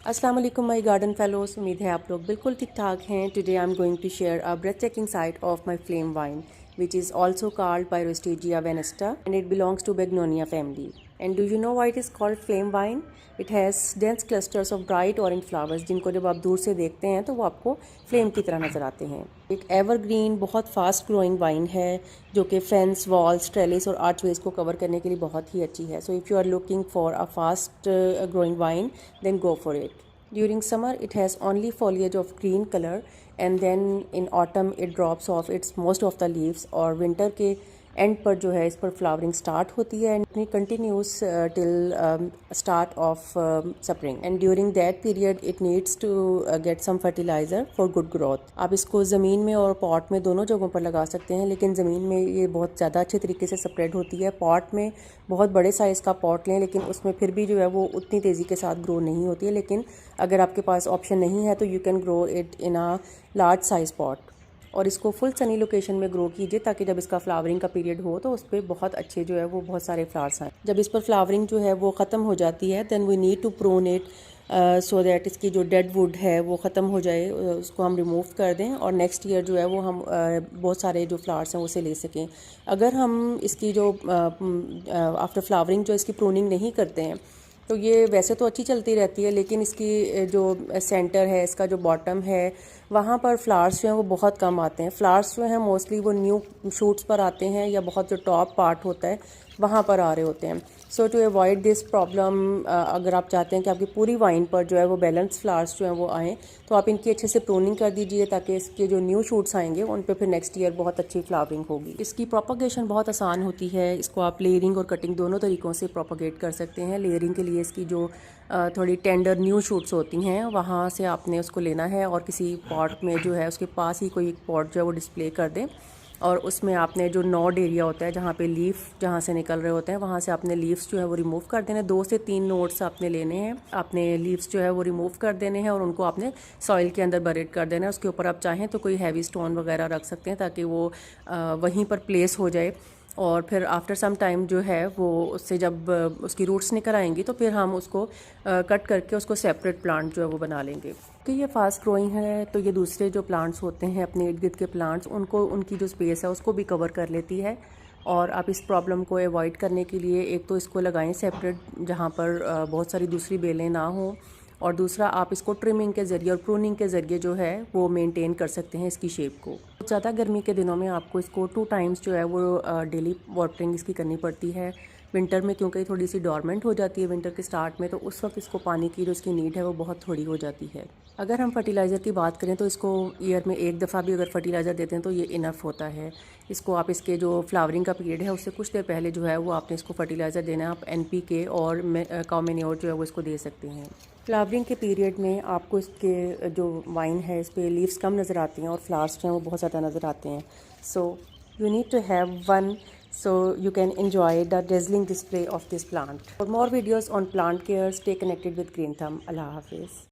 अस्सलाम वालेकुम my garden fellows. उम्मीद है आप लोग बिल्कुल ठीक ठाक हैं। Today I am going to share a breathtaking side of my flame wine, which is also called Pyrostegia venesta, and it belongs to Begnonia family. And do you know why it is called flame wine? It has dense clusters of bright orange flowers, जिनको जब आप दूर से देखते हैं तो वो आपको फ्लेम की तरह नज़र आते हैं। एक एवरग्रीन बहुत फास्ट ग्रोइंग वाइन है जो कि फेंस, वॉल्स, ट्रेलिस और आर्चवेज को कवर करने के लिए बहुत ही अच्छी है। So if you are looking for a fast growing vine, then go for it. During summer it has only foliage of green color, and then in autumn it drops off its most of the leaves, और winter के end पर जो है इस पर flowering start होती है and continues till start of spring, and during that period it needs to get some fertiliser for good growth. आप इसको ज़मीन में और पॉट में दोनों जगहों पर लगा सकते हैं, लेकिन ज़मीन में ये बहुत ज़्यादा अच्छे तरीके से स्प्रेड होती है। पॉट में बहुत बड़े साइज़ का पॉट लें, लेकिन उसमें फिर भी जो है वो उतनी तेज़ी के साथ ग्रो नहीं होती है। लेकिन अगर आपके पास ऑप्शन नहीं है तो you can grow it in a large size pot, और इसको फुल सनी लोकेशन में ग्रो कीजिए ताकि जब इसका फ्लावरिंग का पीरियड हो तो उस पर बहुत अच्छे जो है वो बहुत सारे फ्लावर्स आए। जब इस पर फ्लावरिंग जो है वो ख़त्म हो जाती है then we need to prune it so that इसकी जो डेड वुड है वो ख़त्म हो जाए, उसको हम रिमूव कर दें और नेक्स्ट ईयर जो है वो हम बहुत सारे जो फ्लावर्स हैं उसे ले सकें। अगर हम इसकी जो आफ्टर फ्लावरिंग जो इसकी प्रूनिंग नहीं करते हैं तो ये वैसे तो अच्छी चलती रहती है, लेकिन इसकी जो सेंटर है, इसका जो बॉटम है, वहाँ पर फ्लावर्स जो हैं वो बहुत कम आते हैं। फ्लावर्स जो हैं मोस्टली वो न्यू शूट्स पर आते हैं या बहुत जो टॉप पार्ट होता है वहाँ पर आ रहे होते हैं। सो टू अवॉइड दिस प्रॉब्लम, अगर आप चाहते हैं कि आपकी पूरी वाइन पर जो है वो बैलेंस फ्लावर्स जो हैं वो आएँ, तो आप इनकी अच्छे से प्रूनिंग कर दीजिए ताकि इसके जो न्यू शूट्स आएंगे उन पर फिर नेक्स्ट ईयर बहुत अच्छी फ्लावरिंग होगी। इसकी प्रोपगेशन बहुत आसान होती है। इसको आप लेयरिंग और कटिंग दोनों तरीक़ों से प्रोपगेट कर सकते हैं। लेयरिंग के लिए इसकी जो थोड़ी टेंडर न्यू शूट्स होती हैं वहाँ से आपने उसको लेना है और किसी पॉट में जो है उसके पास ही कोई एक पॉट जो है वो डिस्प्ले कर दें, और उसमें आपने जो नोड एरिया होता है जहाँ पे लीफ जहाँ से निकल रहे होते हैं वहाँ से आपने लीव्स जो है वो रिमूव कर देने। 2 से 3 नोड्स आपने लेने हैं, आपने लीव्स जो है वो रिमूव कर देने हैं और उनको आपने सॉइल के अंदर बरेड कर देना है। उसके ऊपर आप चाहें तो कोई हैवी स्टोन वगैरह रख सकते हैं ताकि वो वहीं पर प्लेस हो जाए, और फिर आफ्टर सम टाइम जो है वो उससे जब उसकी रूट्स निकल आएंगी तो फिर हम उसको कट करके उसको सेपरेट प्लांट जो है वो बना लेंगे। कि ये फास्ट ग्रोइंग है तो ये दूसरे जो प्लांट्स होते हैं अपने इर्द गिर्द के प्लांट्स, उनको उनकी जो स्पेस है उसको भी कवर कर लेती है। और आप इस प्रॉब्लम को अवॉइड करने के लिए एक तो इसको लगाएं सेपरेट जहाँ पर बहुत सारी दूसरी बेलें ना हों, और दूसरा आप इसको ट्रिमिंग के ज़रिए और प्रूनिंग के ज़रिए जो है वो मेंटेन कर सकते हैं इसकी शेप को। ज़्यादा गर्मी के दिनों में आपको इसको 2 टाइम्स जो है वो डेली वाटरिंग इसकी करनी पड़ती है। विंटर में क्योंकि थोड़ी सी डॉर्मेंट हो जाती है विंटर के स्टार्ट में, तो उस वक्त इसको पानी की जो इसकी नीड है वो बहुत थोड़ी हो जाती है। अगर हम फर्टिलाइज़र की बात करें तो इसको ईयर में एक दफ़ा भी अगर फर्टिलाइज़र देते हैं तो ये इनफ होता है। इसको आप इसके जो फ्लावरिंग का पीरियड है उससे कुछ देर पहले जो है वो आपने इसको फर्टिलाइज़र देना है। आप NPK और काउ मैन्योर जो है वो इसको दे सकते हैं। फ्लावरिंग के पीरियड में आपको इसके जो वाइन है इस पर लीव्स कम नज़र आती हैं और फ्लावर्स जो हैं वो बहुत ज़्यादा नज़र आते हैं। So you need to have one so you can enjoy the dazzling display of this plant. For more videos on plant care, stay connected with Green Thumb. Allah Hafiz.